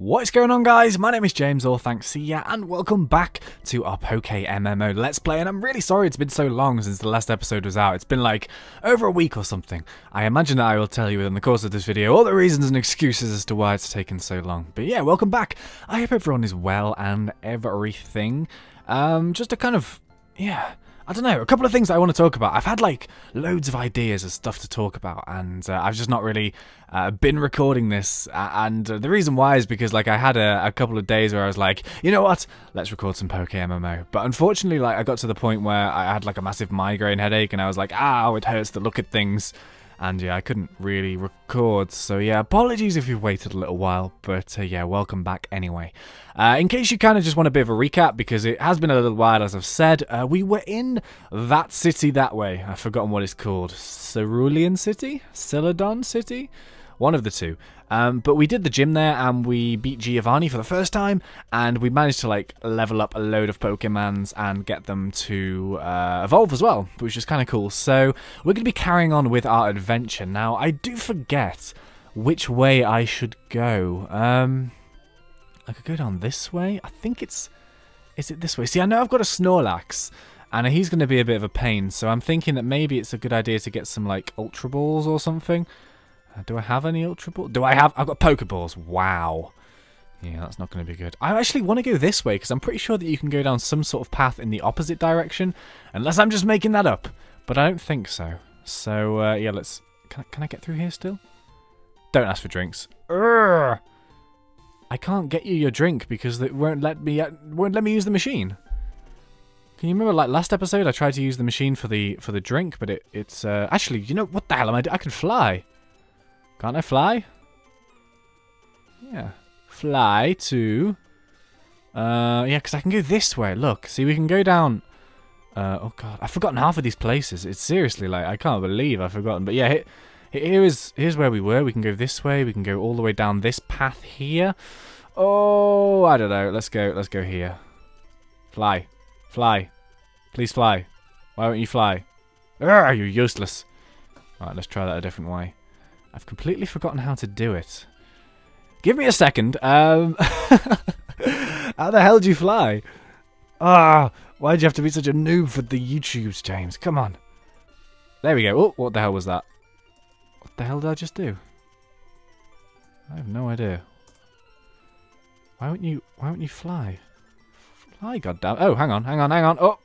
What is going on, guys? My name is James, or ThnxCya, and welcome back to our PokeMMO Let's Play. And I'm really sorry it's been so long since the last episode was out. It's been like over a week or something. I imagine that I will tell you in the course of this video all the reasons and excuses as to why it's taken so long. But yeah, welcome back. I hope everyone is well and everything. Just to kind of, I don't know, a couple of things I want to talk about. I've had like loads of ideas of stuff to talk about, and I've just not really been recording this, and the reason why is because like I had a couple of days where I was like, you know what, let's record some PokeMMO. But unfortunately, like I got to the point where I had like a massive migraine headache, and I was like, ow, it hurts to look at things. And yeah, I couldn't really record, so yeah, apologies if you've waited a little while, but yeah, welcome back anyway. In case you kind of just want a bit of a recap, because it has been a little while, as I've said, we were in that city that way. I've forgotten what it's called. Cerulean City? Celadon City? One of the two. But we did the gym there, and we beat Giovanni for the first time, and we managed to like level up a load of Pokemons and get them to evolve as well, which is kind of cool. So we're going to be carrying on with our adventure. Now, I do forget which way I should go. I could go down this way. I think it's... Is it this way? See, I know I've got a Snorlax, and he's going to be a bit of a pain, so I'm thinking that maybe it's a good idea to get some like Ultra Balls or something. Do I have any Ultra Balls? I've got Pokeballs. Wow. Yeah, that's not going to be good. I actually want to go this way, because I'm pretty sure that you can go down some sort of path in the opposite direction. Unless I'm just making that up. But I don't think so. So, yeah, let's... Can I get through here still? Don't ask for drinks. Urgh! I can't get you your drink, because it won't let me use the machine. Can you remember, like, last episode, I tried to use the machine for the drink, but it's... Actually, you know, what the hell am I doing? I can fly. Can't I fly? Yeah. Fly to... yeah, because I can go this way. Look, see, we can go down... oh, God. I've forgotten half of these places. It's seriously, like, I can't believe I've forgotten. But, yeah, here's where we were. We can go this way. We can go all the way down this path here. Oh, I don't know. Let's go here. Fly. Fly. Please fly. Why won't you fly? You're useless. Alright, let's try that a different way. I've completely forgotten how to do it. Give me a second. How the hell do you fly? Why'd you have to be such a noob for the YouTubes, James? Come on. There we go. Oh, what the hell was that? What the hell did I just do? I have no idea. Why won't you fly? Fly, goddamn. Oh, hang on. Oh,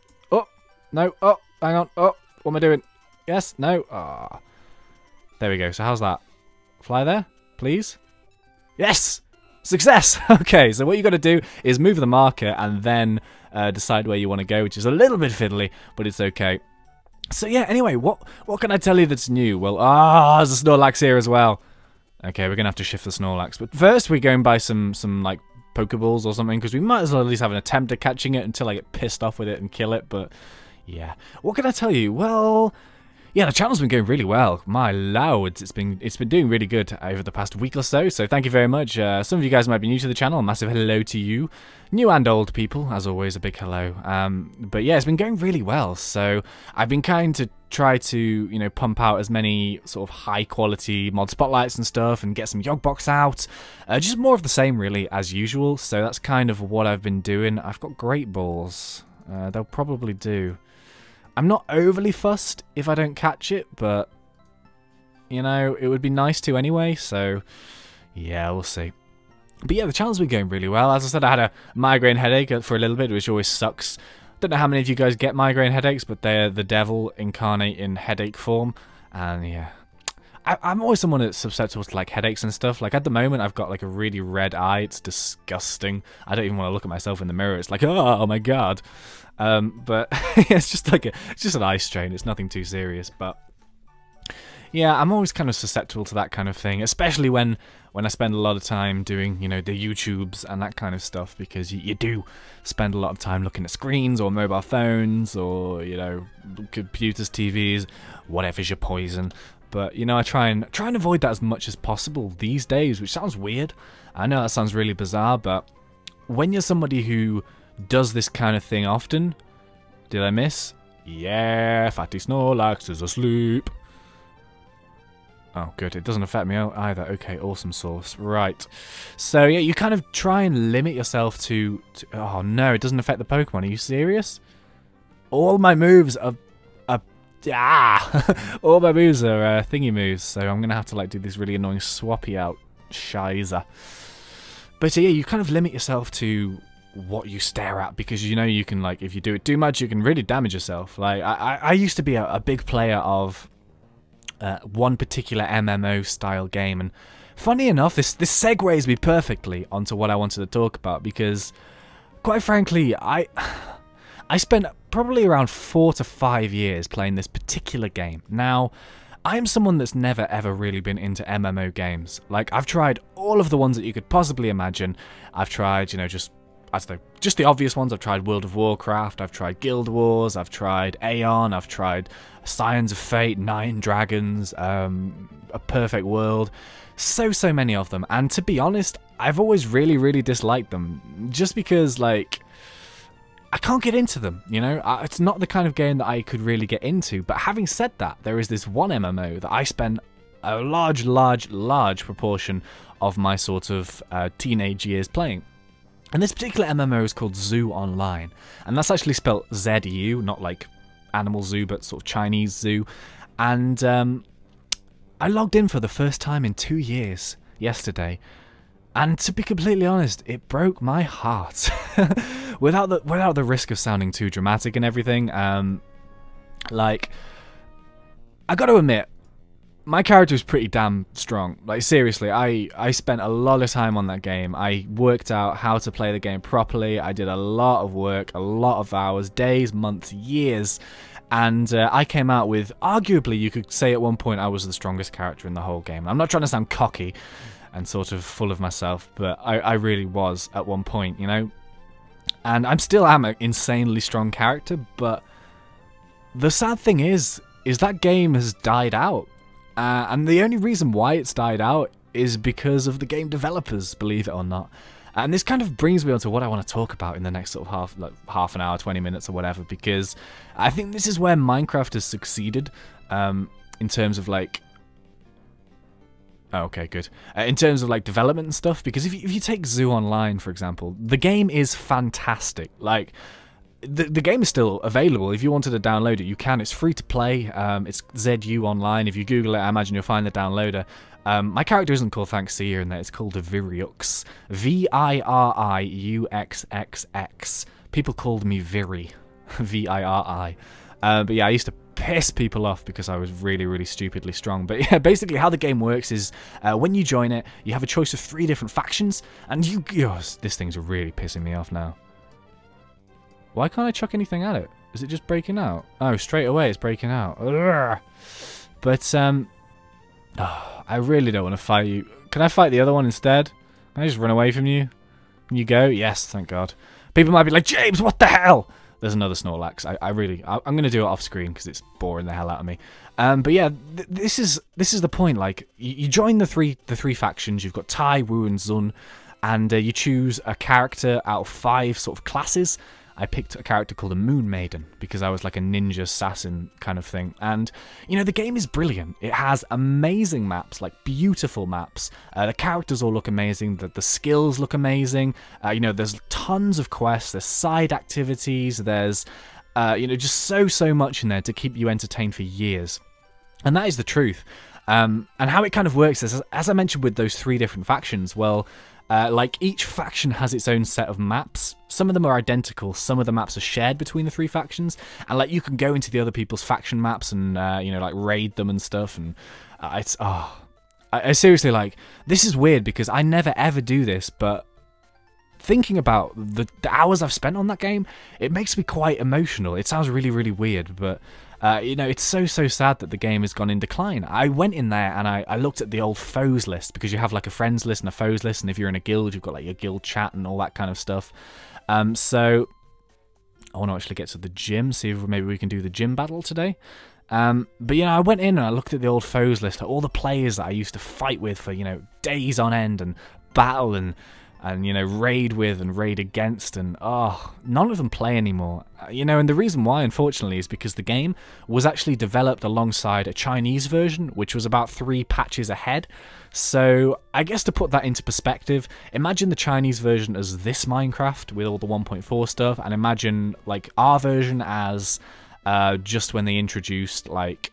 no. Oh, hang on. Oh, what am I doing? Yes, no. There we go. So how's that? Fly there, please. Yes! Success! Okay, so what you got to do is move the marker and then decide where you want to go, which is a little bit fiddly, but it's okay. So yeah, anyway, what can I tell you that's new? Well, there's a Snorlax here as well. Okay, we're going to have to shift the Snorlax. But first, we're going by some like, Pokeballs or something, because we might as well at least have an attempt at catching it until I get pissed off with it and kill it, but yeah. What can I tell you? Well... yeah, the channel's been going really well. My lords, it's been doing really good over the past week or so. So thank you very much. Some of you guys might be new to the channel. A massive hello to you, new and old people. As always, a big hello. But yeah, it's been going really well. So I've been trying to pump out as many sort of high quality mod spotlights and stuff, and get some Yogbox out. Just more of the same, really, as usual. So that's kind of what I've been doing. I've got great balls. They'll probably do. I'm not overly fussed if I don't catch it, but, you know, it would be nice to anyway, so, yeah, we'll see. But yeah, the channel's been going really well. As I said, I had a migraine headache for a little bit, which always sucks. Don't know how many of you guys get migraine headaches, but they're the devil incarnate in headache form, and yeah. I'm always someone that's susceptible to, like, headaches and stuff. Like, at the moment, I've got, like, a really red eye. It's disgusting. I don't even want to look at myself in the mirror. It's like, oh my god. But it's just like it's just an eye strain. It's nothing too serious. But yeah, I'm always kind of susceptible to that kind of thing, especially when I spend a lot of time doing, you know, the YouTubes and that kind of stuff, because you do spend a lot of time looking at screens or mobile phones or, you know, computers, TVs, whatever's your poison. But, you know, I try and avoid that as much as possible these days, which sounds weird. I know that sounds really bizarre, but when you're somebody who does this kind of thing often... Did I miss? Yeah, Fatty Snorlax is asleep. Oh, good. It doesn't affect me either. Okay, awesome sauce. Right. So, yeah, you kind of try and limit yourself to... Oh, no, it doesn't affect the Pokemon. Are you serious? All my moves are... All my moves are thingy moves, so I'm going to have to, like, do this really annoying swappy out shizer. But, yeah, you kind of limit yourself to what you stare at, because you know you can, like, if you do it too much, you can really damage yourself. Like, I used to be a big player of... one particular MMO style game, and funny enough, this segues me perfectly onto what I wanted to talk about, because quite frankly, I spent probably around 4 to 5 years playing this particular game. Now, I am someone that's never ever really been into MMO games. Like, I've tried all of the ones that you could possibly imagine. I've tried, you know, just the obvious ones. I've tried World of Warcraft, I've tried Guild Wars, I've tried Aeon, I've tried Scions of Fate, Nine Dragons, A Perfect World, so many of them, and to be honest, I've always really disliked them, just because, like, I can't get into them, you know? It's not the kind of game that I could really get into, but having said that, there is this one MMO that I spend a large proportion of my sort of teenage years playing. And this particular MMO is called Zoo Online, and that's actually spelled Z-U, not like animal zoo, but sort of Chinese zoo. And I logged in for the first time in 2 years yesterday, and to be completely honest, it broke my heart. without the risk of sounding too dramatic and everything, like, I got to admit, my character is pretty damn strong. Like, seriously, I spent a lot of time on that game. I worked out how to play the game properly. I did a lot of work, a lot of hours, days, months, years, and I came out with, arguably, you could say at one point I was the strongest character in the whole game. I'm not trying to sound cocky and sort of full of myself, but I really was at one point, you know? And I'm still an insanely strong character, but the sad thing is that game has died out. And the only reason why it's died out is because of the game developers, believe it or not. And this kind of brings me on to what I want to talk about in the next sort of half an hour, 20 minutes or whatever, because I think this is where Minecraft has succeeded in terms of, like... Oh, okay, good. In terms of, like, development and stuff, because if you take Zoo Online, for example, the game is fantastic. Like... The game is still available. If you wanted to download it, you can. It's free to play. It's ZU Online. If you Google it, I imagine you'll find the downloader. My character isn't called ThnxCya in there. It's called Viriux. Viriuxxx. People called me Viri. Viri. But yeah, I used to piss people off because I was really stupidly strong. But yeah, basically how the game works is when you join it, you have a choice of 3 different factions, and this thing's really pissing me off now. Why can't I chuck anything at it? Is it just breaking out? Oh, straight away it's breaking out. Ugh. But, I really don't want to fight you. Can I fight the other one instead? Can I just run away from you? Can you go? Yes, thank God. People might be like, James, what the hell? There's another Snorlax. I'm going to do it off screen because it's boring the hell out of me. But yeah, this is the point. Like, you join the three factions. You've got Tai, Wu, and Zun, and you choose a character out of 5 sort of classes. I picked a character called a Moon Maiden because I was like a ninja assassin kind of thing. And, you know, the game is brilliant. It has amazing maps, like beautiful maps. The characters all look amazing. The skills look amazing. You know, there's tons of quests. There's side activities. There's, you know, just so much in there to keep you entertained for years. And that is the truth. And how it kind of works is, as I mentioned with those 3 different factions, well... like, each faction has its own set of maps. Some of them are identical, some of the maps are shared between the 3 factions, and, like, you can go into the other people's faction maps and, you know, like, raid them and stuff, and it's, I seriously, like, this is weird because I never ever do this, but thinking about the hours I've spent on that game, it makes me quite emotional. It sounds really weird, but... you know, it's so sad that the game has gone in decline. I went in there and I looked at the old foes list, because you have like a friends list and a foes list, and if you're in a guild, you've got like your guild chat and all that kind of stuff. So I want to actually get to the gym, see if maybe we can do the gym battle today. But you know, I went in and I looked at the old foes list, all the players that I used to fight with for, you know, days on end and battle, and and, you know, raid with and raid against, and none of them play anymore. You know, and the reason why, unfortunately, is because the game was actually developed alongside a Chinese version, which was about 3 patches ahead. So I guess to put that into perspective, imagine the Chinese version as this Minecraft with all the 1.4 stuff, and imagine like our version as just when they introduced, like,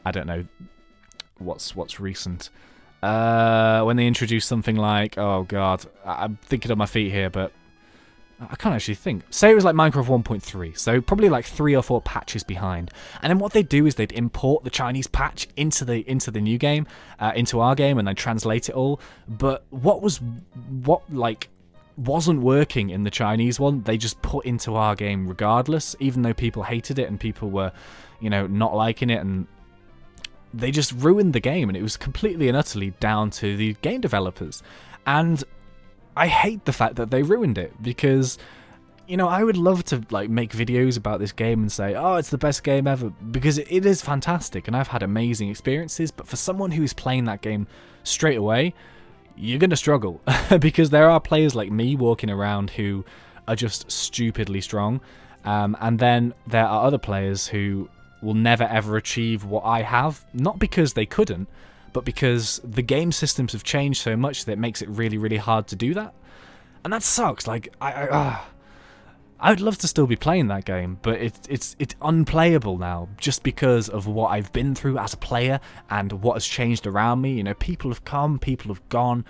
I don't know, what's recent. When they introduced something like, oh god, I'm thinking on my feet here, but I can't actually think. Say it was like Minecraft 1.3, so probably like 3 or 4 patches behind. And then what they'd do is they'd import the Chinese patch into the new game, into our game, and then translate it all. But what wasn't working in the Chinese one, they just put into our game regardless, even though people hated it and people were, you know, not liking it, and they just ruined the game, and it was completely and utterly down to the game developers. And I hate the fact that they ruined it, because, you know, I would love to like make videos about this game and say, oh, it's the best game ever, because it is fantastic and I've had amazing experiences. But for someone who's playing that game straight away, you're gonna struggle because there are players like me walking around who are just stupidly strong, and then there are other players who will never ever achieve what I have, not because they couldn't, but because the game systems have changed so much that it makes it really, really hard to do that. And that sucks. Like, I'd love to still be playing that game, but it's unplayable now just because of what I've been through as a player and what has changed around me. You know, people have come, people have gone.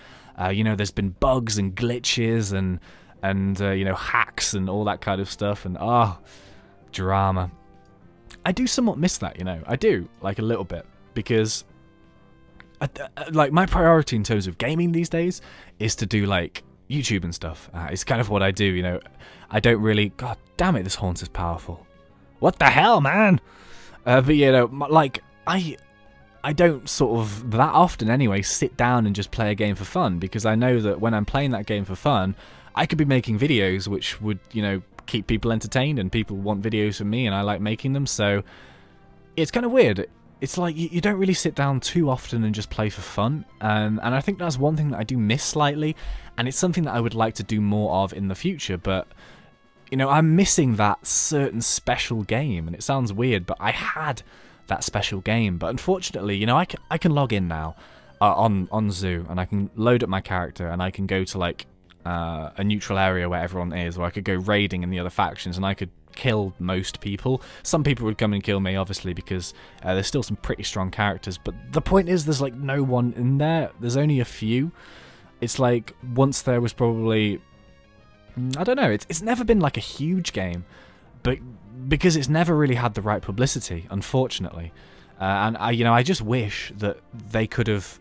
You know, there's been bugs and glitches and you know, hacks and all that kind of stuff, and drama. I do somewhat miss that, you know. I do, like, a little bit, because like, my priority in terms of gaming these days is to do like YouTube and stuff. It's kind of what I do, you know. I don't really, god damn it, this haunt is powerful. What the hell, man? But you know, like, I don't sort of that often anyway sit down and just play a game for fun, because I know that when I'm playing that game for fun, I could be making videos which would, you know, keep people entertained, and people want videos from me and I like making them. So it's kind of weird. It's like you don't really sit down too often and just play for fun, and I think that's one thing that I do miss slightly, and it's something that I would like to do more of in the future. But, you know, I'm missing that certain special game, and it sounds weird, but I had that special game. But unfortunately, you know, I can log in now on Zoo, and I can load up my character, and I can go to like a neutral area where everyone is, or I could go raiding in the other factions, and I could kill most people. Some people would come and kill me, obviously, because there's still some pretty strong characters, but the point is there's like no one in there. There's only a few. It's like, once there was probably, I don't know, it's never been like a huge game, but because it's never really had the right publicity, unfortunately. And I just wish that they could have,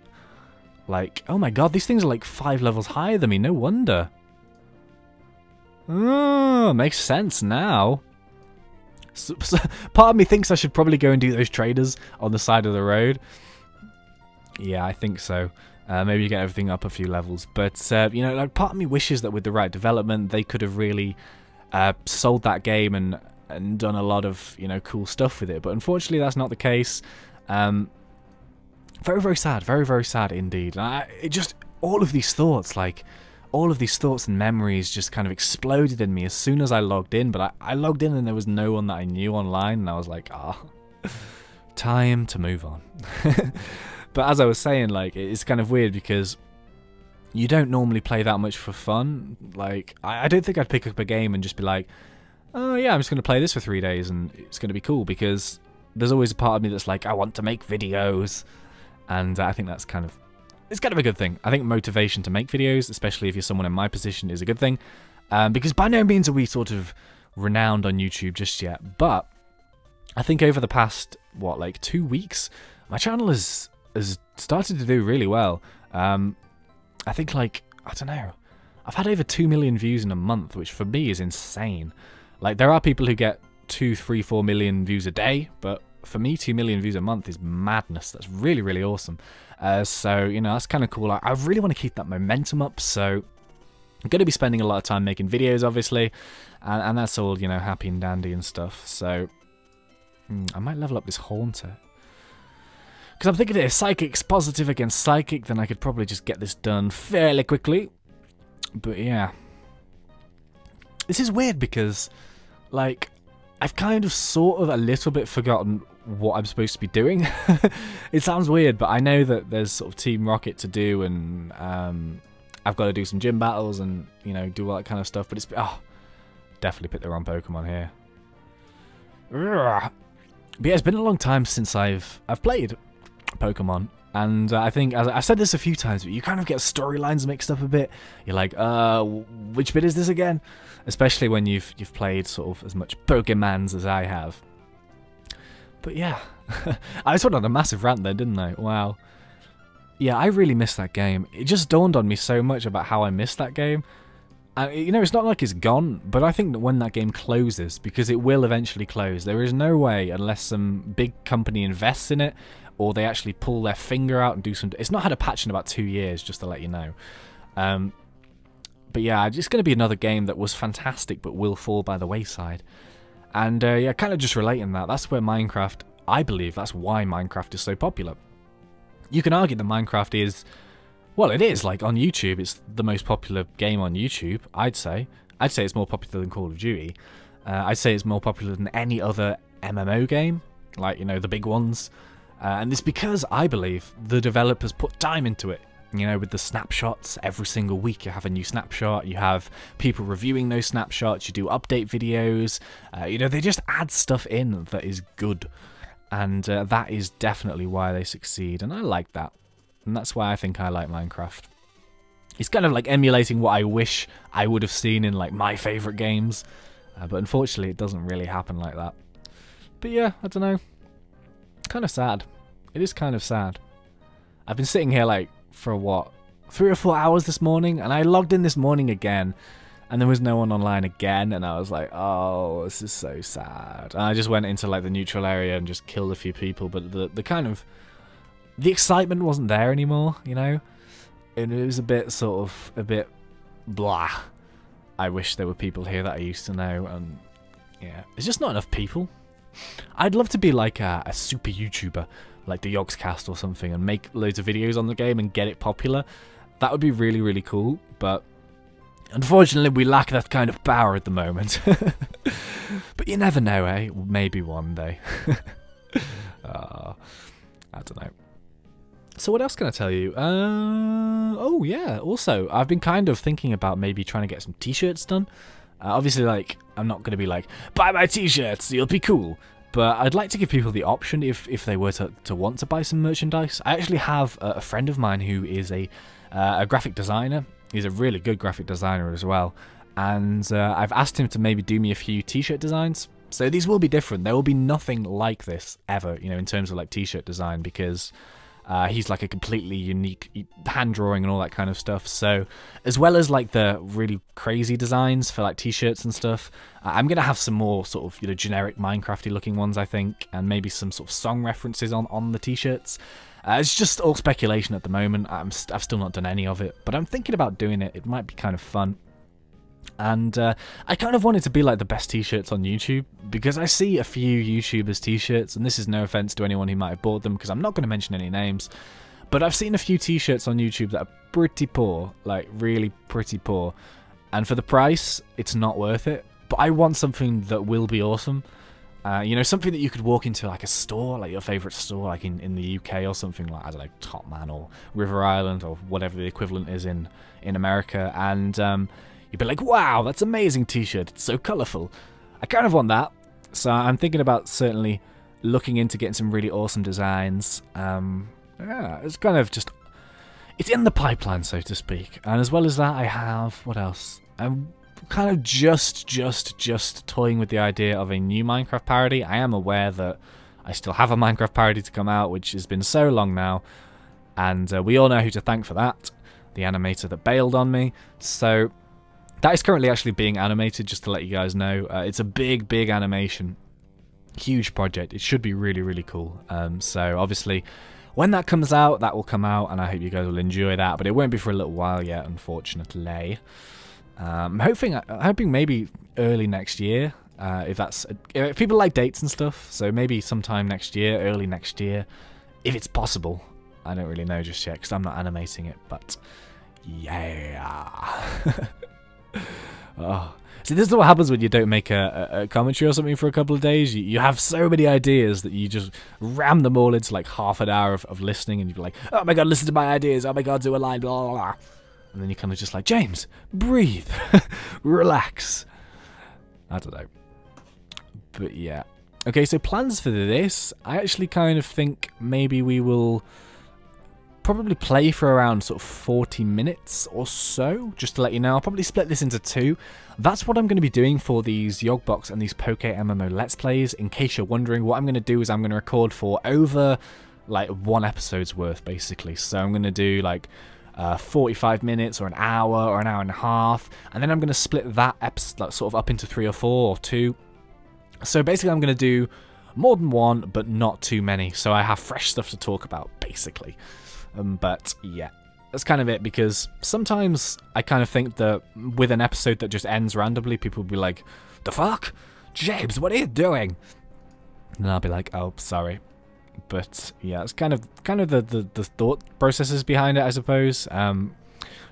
like, oh my god, these things are like 5 levels higher than me, no wonder. Oh, makes sense now. So, part of me thinks I should probably go and do those traders on the side of the road. Yeah, I think so. Maybe get everything up a few levels. But, you know, like, part of me wishes that with the right development, they could have really sold that game and done a lot of, you know, cool stuff with it. But unfortunately, that's not the case. Very, very sad. Very, very sad indeed. It just, all of these thoughts, like, all of these thoughts and memories just kind of exploded in me as soon as I logged in. But I logged in and there was no one that I knew online, and I was like, time to move on. But as I was saying, like, it's kind of weird because you don't normally play that much for fun. Like, I don't think I'd pick up a game and just be like, oh yeah, I'm just going to play this for 3 days and it's going to be cool, because there's always a part of me that's like, I want to make videos. And I think that's kind of, it's kind of a good thing. I think motivation to make videos, especially if you're someone in my position, is a good thing. Because by no means are we sort of renowned on YouTube just yet. But I think over the past, what, like 2 weeks, my channel has started to do really well. I think, like, I don't know, I've had over 2 million views in a month, which for me is insane. Like, there are people who get 2, 3, 4 million views a day, but for me, 2 million views a month is madness. That's really, really awesome. So, you know, that's kind of cool. I really want to keep that momentum up, so I'm going to be spending a lot of time making videos, obviously, and that's all, you know, happy and dandy and stuff. So, I might level up this Haunter. Because I'm thinking if Psychic's positive against Psychic, then I could probably just get this done fairly quickly. But yeah. This is weird because, like, I've kind of sort of a little bit forgotten what I'm supposed to be doing. It sounds weird, but I know that there's sort of Team Rocket to do, and I've got to do some gym battles and, you know, do all that kind of stuff. But it's... Oh, definitely picked the wrong Pokemon here. But yeah, it's been a long time since I've played Pokemon. And I think, as I've said this a few times, but you kind of get storylines mixed up a bit. You're like, which bit is this again? Especially when you've played sort of as much Pokemons as I have. But yeah, I just went on a massive rant there, didn't I? Wow. Yeah, I really missed that game. It just dawned on me so much about how I missed that game. And, you know, it's not like it's gone, but I think that when that game closes, because it will eventually close, there is no way, unless some big company invests in it, or they actually pull their finger out and do some... It's not had a patch in about 2 years, just to let you know. But yeah, it's going to be another game that was fantastic, but will fall by the wayside. And yeah, kind of just relating that, that's where Minecraft... I believe that's why Minecraft is so popular. You can argue that Minecraft is... Well, it is, like, on YouTube, it's the most popular game on YouTube, I'd say. I'd say it's more popular than Call of Duty. I'd say it's more popular than any other MMO game, like, you know, the big ones. And it's because, I believe, the developers put time into it. You know, with the snapshots, every single week you have a new snapshot, you have people reviewing those snapshots, you do update videos, you know, they just add stuff in that is good. And that is definitely why they succeed, and I like that. And that's why I think I like Minecraft. It's kind of like emulating what I wish I would have seen in, like, my favourite games. But unfortunately, it doesn't really happen like that. But yeah, I don't know. Kind of sad. It is kind of sad. I've been sitting here, like, for what, 3 or 4 hours this morning, and I logged in this morning again, and there was no one online again, and I was like, oh, this is so sad. And I just went into, like, the neutral area and just killed a few people, but the kind of... The excitement wasn't there anymore, you know? It was a bit, sort of, a bit blah. I wish there were people here that I used to know, and yeah, there's just not enough people. I'd love to be like a super YouTuber, like the Yogscast or something, and make loads of videos on the game and get it popular. That would be really, really cool, but unfortunately we lack that kind of power at the moment. But you never know, eh? Maybe one day. I don't know. So what else can I tell you? Oh yeah, also, I've been kind of thinking about maybe trying to get some t-shirts done. Obviously, like, I'm not going to be like, buy my t-shirts, you'll be cool. But I'd like to give people the option if they were to want to buy some merchandise. I actually have a friend of mine who is a graphic designer. He's a really good graphic designer as well. And I've asked him to maybe do me a few t-shirt designs. So these will be different. There will be nothing like this ever, you know, in terms of like t-shirt design, because he's like a completely unique hand drawing and all that kind of stuff. So as well as like the really crazy designs for like t-shirts and stuff, I'm gonna have some more sort of, you know, generic Minecrafty looking ones, I think, and maybe some sort of song references on the t-shirts. It's just all speculation at the moment. I've still not done any of it, but I'm thinking about doing it. It might be kind of fun. And I kind of wanted to be like the best t-shirts on YouTube, because I see a few YouTubers t-shirts, and this is no offense to anyone who might have bought them, because I'm not going to mention any names, but I've seen a few t-shirts on YouTube that are pretty poor, like really pretty poor, and for the price, it's not worth it. But I want something that will be awesome. You know, something that you could walk into like a store, like your favourite store, like in the UK or something, like, I don't know, Top Man or River Island or whatever the equivalent is in America, and you'd be like, wow, that's an amazing t-shirt, it's so colourful. I kind of want that, so I'm thinking about certainly looking into getting some really awesome designs. Yeah, it's kind of just, it's in the pipeline, so to speak. And as well as that, I have, what else? I'm kind of just toying with the idea of a new Minecraft parody. I am aware that I still have a Minecraft parody to come out, which has been so long now, and we all know who to thank for that, the animator that bailed on me. So that is currently actually being animated, just to let you guys know. It's a big animation. Huge project. It should be really, really cool. So obviously, when that comes out, that will come out, and I hope you guys will enjoy that. But it won't be for a little while yet, unfortunately. I'm hoping maybe early next year, if people like dates and stuff. So maybe sometime next year, early next year, if it's possible. I don't really know just yet, because I'm not animating it, but Yeah. Oh. See, this is what happens when you don't make a commentary or something for a couple of days. You have so many ideas that you just ram them all into like half an hour of listening, and you're like, oh my god, listen to my ideas, oh my god, do a line, blah, blah, blah. And then you're kind of just like, James, breathe, relax. I don't know. But yeah. Okay, so plans for this, I actually kind of think maybe we will probably play for around sort of 40 minutes or so, just to let you know. I'll probably split this into two. That's what I'm going to be doing for these Yogbox and these PokeMMO Let's Plays. In case you're wondering, what I'm going to do is I'm going to record for over like one episode's worth, basically. So I'm going to do like 45 minutes or an hour and a half, and then I'm going to split that episode like, sort of up into 3 or 4 or 2. So basically I'm going to do more than one, but not too many, so I have fresh stuff to talk about, basically. But yeah, that's kind of it, because sometimes I kind of think that with an episode that just ends randomly, people will be like, the fuck? James, what are you doing? And I'll be like, oh, sorry. But yeah, it's kind of the thought processes behind it, I suppose.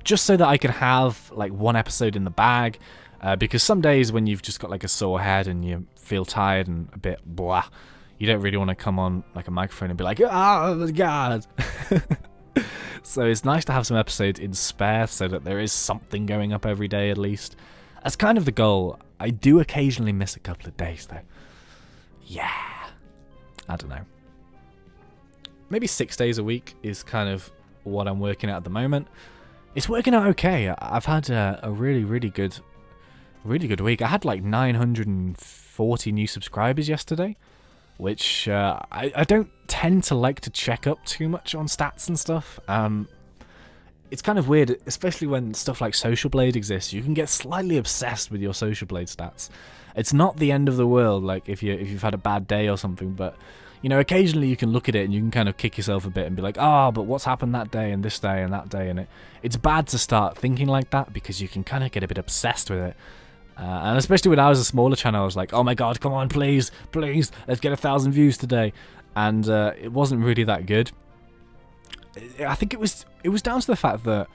Just so that I can have like one episode in the bag, because some days when you've just got like a sore head and you feel tired and a bit blah, you don't really want to come on like a microphone and be like, oh my god. So it's nice to have some episodes in spare so that there is something going up every day at least. That's kind of the goal. I do occasionally miss a couple of days though. Yeah. I don't know. Maybe 6 days a week is kind of what I'm working at the moment. It's working out okay. I've had a really good week. I had like 940 new subscribers yesterday, which I don't tend to like to check up too much on stats and stuff. It's kind of weird, especially when stuff like Social Blade exists. You can get slightly obsessed with your Social Blade stats. It's not the end of the world, like if you've had a bad day or something, but you know, occasionally you can look at it and you can kind of kick yourself a bit and be like, oh, but what's happened that day and this day and that day, and it's bad to start thinking like that because you can kind of get a bit obsessed with it. And especially when I was a smaller channel, I was like, oh my god, come on, please, let's get 1,000 views today. And it wasn't really that good. I think it was down to the fact that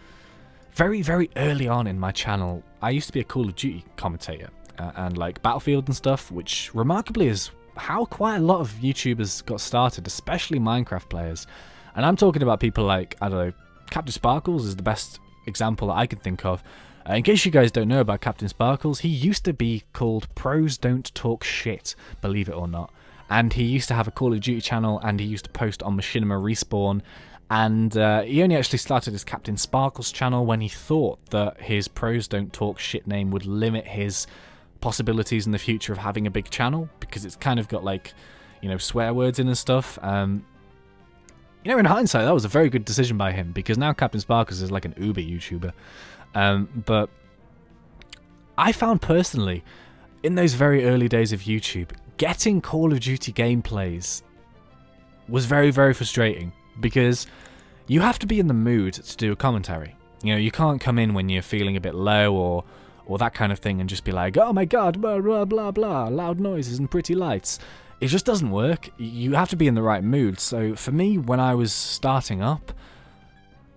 very early on in my channel, I used to be a Call of Duty commentator and like Battlefield and stuff, which remarkably is how quite a lot of YouTubers got started, especially Minecraft players. And I'm talking about people like, I don't know, CaptainSparklez is the best example that I can think of. In case you guys don't know about CaptainSparklez, he used to be called Pros Don't Talk Shit, believe it or not. And he used to have a Call of Duty channel, and he used to post on Machinima Respawn. And he only actually started his CaptainSparklez channel when he thought that his Pros Don't Talk Shit name would limit his possibilities in the future of having a big channel, because it's kind of got like, you know, swear words in and stuff. You know, in hindsight, that was a very good decision by him, because now CaptainSparklez is like an Uber YouTuber. But I found personally, in those very early days of YouTube, getting Call of Duty gameplays was very frustrating, because you have to be in the mood to do a commentary. You know, you can't come in when you're feeling a bit low or that kind of thing and just be like, oh my god, blah blah blah blah, loud noises and pretty lights. It just doesn't work. You have to be in the right mood. So for me, when I was starting up,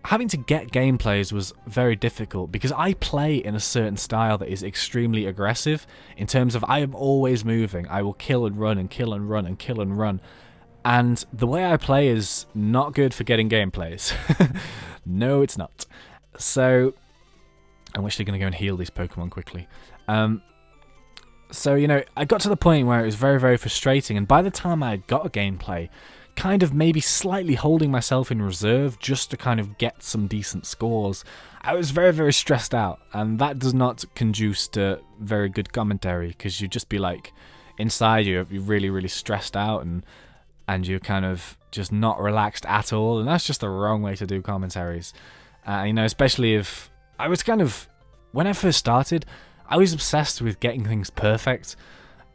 having to get gameplays was very difficult, because I play in a certain style that is extremely aggressive in terms of I am always moving. I will kill and run and kill and run and kill and run. And the way I play is not good for getting gameplays. No, it's not. So I'm actually going to go and heal these Pokemon quickly. So, you know, I got to the point where it was very frustrating, and by the time I got a gameplay, kind of maybe slightly holding myself in reserve just to kind of get some decent scores, I was very stressed out, and that does not conduce to very good commentary, because you'd just be like, inside you're really stressed out, and you're kind of just not relaxed at all, and that's just the wrong way to do commentaries. You know, especially if I was kind of, when I first started, I was obsessed with getting things perfect,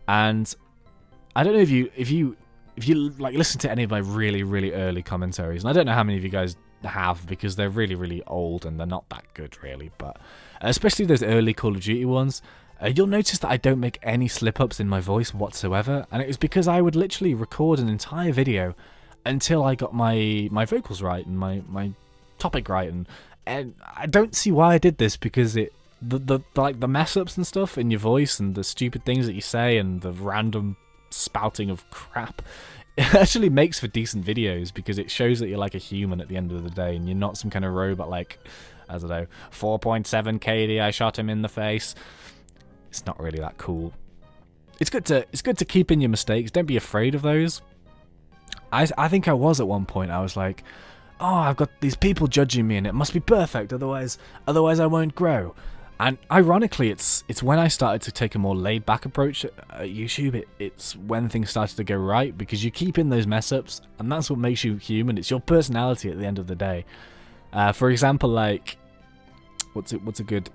and I don't know if you like listen to any of my really early commentaries, and I don't know how many of you guys have, because they're really old and they're not that good really, but especially those early Call of Duty ones, you'll notice that I don't make any slip-ups in my voice whatsoever, and it was because I would literally record an entire video until I got my vocals right and my topic right, and And I don't see why I did this, because the mess ups and stuff in your voice and the stupid things that you say and the random spouting of crap, it actually makes for decent videos, because it shows that you're like a human at the end of the day and you're not some kind of robot like, I don't know, 4.7 KD, I shot him in the face. It's not really that cool. It's good to keep in your mistakes. Don't be afraid of those. I think I was at one point. I was like, oh, I've got these people judging me and it must be perfect, otherwise I won't grow. And ironically, it's when I started to take a more laid-back approach at YouTube, it's when things started to go right, because you keep in those mess-ups, and that's what makes you human. It's your personality at the end of the day. For example, like, what's a good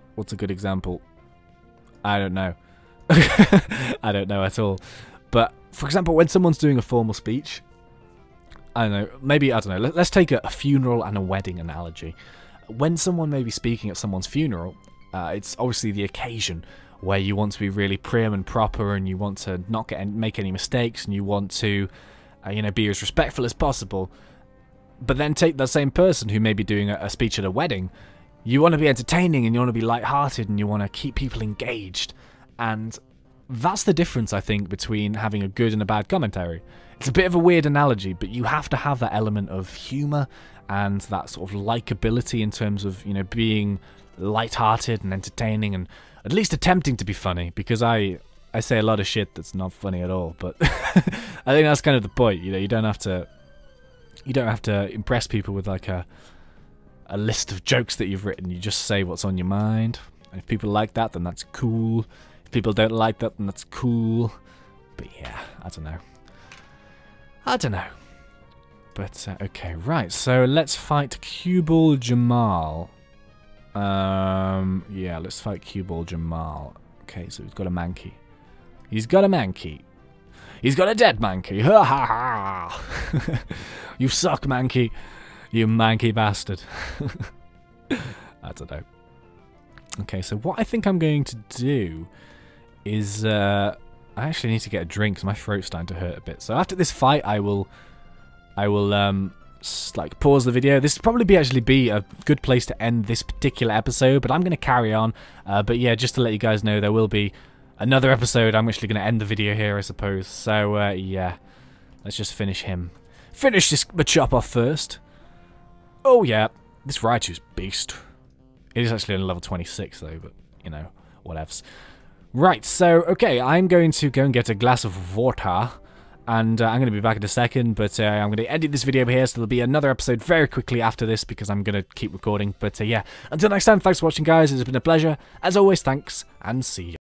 example? I don't know. I don't know at all. But for example, when someone's doing a formal speech, I don't know, maybe, I don't know, let's take a funeral and a wedding analogy. When someone may be speaking at someone's funeral, it's obviously the occasion where you want to be really prim and proper, and you want to not make any mistakes, and you want to, you know, be as respectful as possible. But then take that same person who may be doing a speech at a wedding. You want to be entertaining, and you want to be light-hearted, and you want to keep people engaged. And that's the difference, I think, between having a good and a bad commentary. It's a bit of a weird analogy, but you have to have that element of humour and that sort of likability in terms of, you know, being light-hearted and entertaining and at least attempting to be funny, because I say a lot of shit that's not funny at all, but I think that's kind of the point. You know, you don't have to impress people with like a list of jokes that you've written. You just say what's on your mind, and if people like that, then that's cool. If people don't like that, then that's cool. But yeah, I don't know. But okay, right, so let's fight Ball Jamal. Yeah, let's fight Ball Jamal. Okay, so he's got a Mankey. He's got a Mankey. He's got a dead Mankey. Ha ha ha! You suck, Mankey. You manky bastard. I don't know. Okay, so what I think I'm going to do is I actually need to get a drink because my throat's starting to hurt a bit. So after this fight, I will like pause the video. This will probably actually be a good place to end this particular episode, but I'm going to carry on. But yeah, just to let you guys know, there will be another episode. I'm actually going to end the video here, I suppose. So yeah, let's just finish him. Finish this chop off first. Oh yeah, this Raichu's beast. It is actually on level 26 though, but you know, whatevs. Right, so okay, I'm going to go and get a glass of water. And I'm going to be back in a second, but I'm going to edit this video here, so there'll be another episode very quickly after this, because I'm going to keep recording. But yeah, until next time, thanks for watching, guys. It's been a pleasure. As always, thanks, and see you.